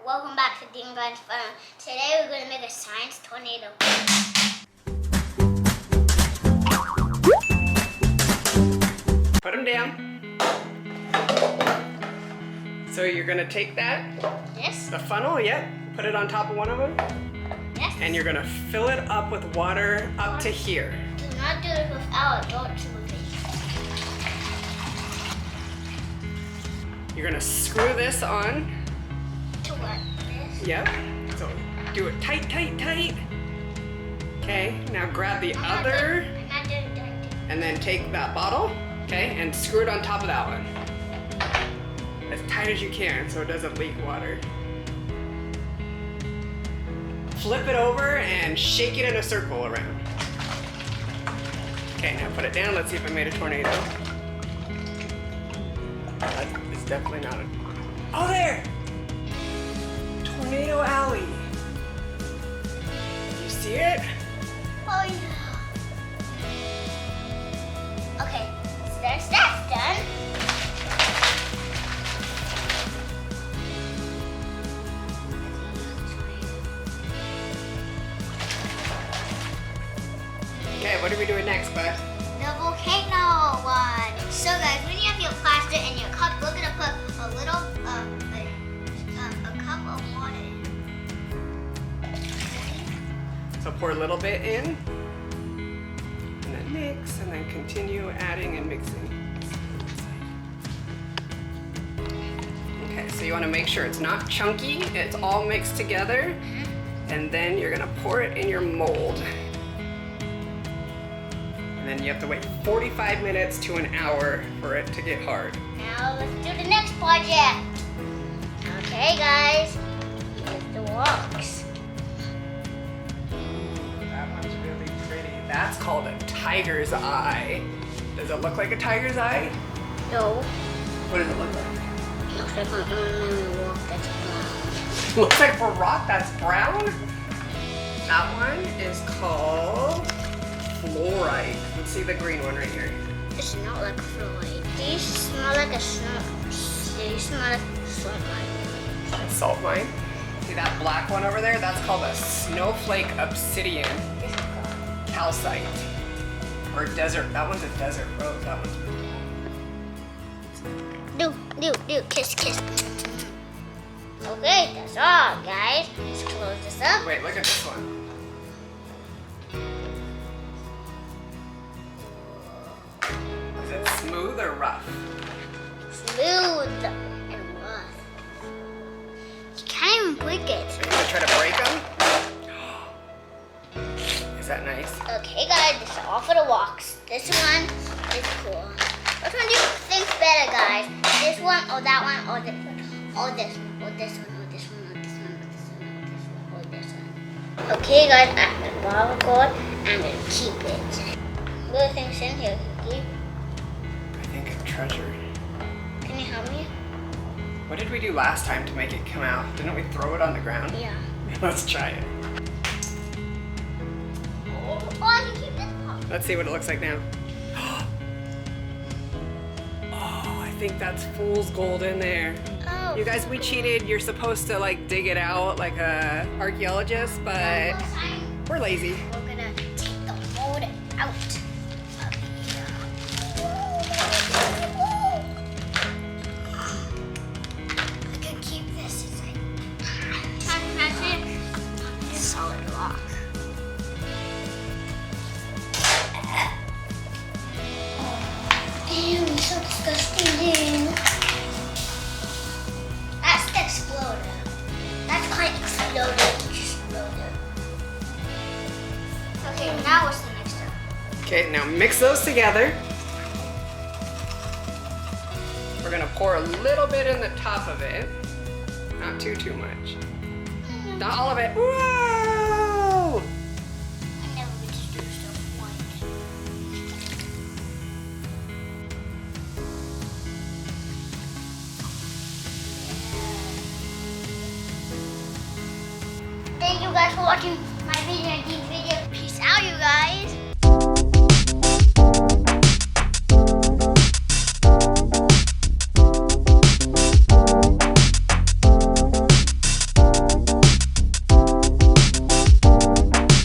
Welcome back to Dean and Grantsfunworld. Today we're going to make a science tornado. Put them down. So you're going to take that, Yes. the funnel, yep, put it on top of one of them, Yes. and you're going to fill it up with water up to here. Do not do it without. Don't do it. You're going to screw this on. To what? This? Yep. So do it tight, tight, tight. Okay, now grab the other, I'm not doing that. and then take that bottle, okay, and screw it on top of that one. As tight as you can so it doesn't leak water. Flip it over and shake it in a circle around. Okay, now put it down. Let's see if I made a tornado. That is definitely not a... Oh, there! Tornado Alley. You see it? Oh, yeah. Okay, so that's done. Okay, what are we doing next, bud? The volcano one. So guys, when you have your plaster in your cup, we're gonna put a little, a cup of water in. So pour a little bit in, and then mix, and then continue adding and mixing. Okay, so you want to make sure it's not chunky, it's all mixed together, and then you're gonna pour it in your mold. And then you have to wait 45 minutes to an hour for it to get hard. Now let's do the next project. Okay guys, here's the rocks. That one's really pretty. That's called a tiger's eye. Does it look like a tiger's eye? No. What does it look like? Looks like an ordinary rock that's brown. Looks like a rock that's brown. That one is called fluorite. Let's see the green one right here. It's not like fluorite. These smell like a snow. They smell like salt mine. Salt mine. See that black one over there? That's called a snowflake obsidian This is called. calcite. Or desert. That one's a desert rose. That one's really cool. Do, kiss, kiss. Okay, that's all, guys. Let's close this up. Wait, look at this one. Is it smooth or rough? Smooth and rough. You can't even break it. Are you gonna try to break them? Is that nice? Okay, guys, this is all for the walks. This one is cool. Which one do you think's better, guys? This one, or that one, or this one? Or this one, or this one, or this one, or this one, or this one, or this one, or this one. Okay, guys, I'm gonna borrow a cord and then keep it. What do you think's in here, Kiki? I think a treasure. Can you help me? What did we do last time to make it come out? Didn't we throw it on the ground? Yeah. Let's try it. Oh, I can keep this part. Let's see what it looks like now. Oh, I think that's fool's gold in there. Oh. You guys, we cheated. You're supposed to like dig it out like a archaeologist, but we're lazy. We're gonna take the mold out of here. I can keep this. It's like solid rock. Ew, so disgusting. That's the exploder. That's quite exploded. Okay, now what's the next step? Okay, now mix those together. We're gonna pour a little bit in the top of it. Not too much. Not all of it. Whoa! I never would just do stuff once. Thank you guys for watching my video and Dean's video. Peace out, you guys.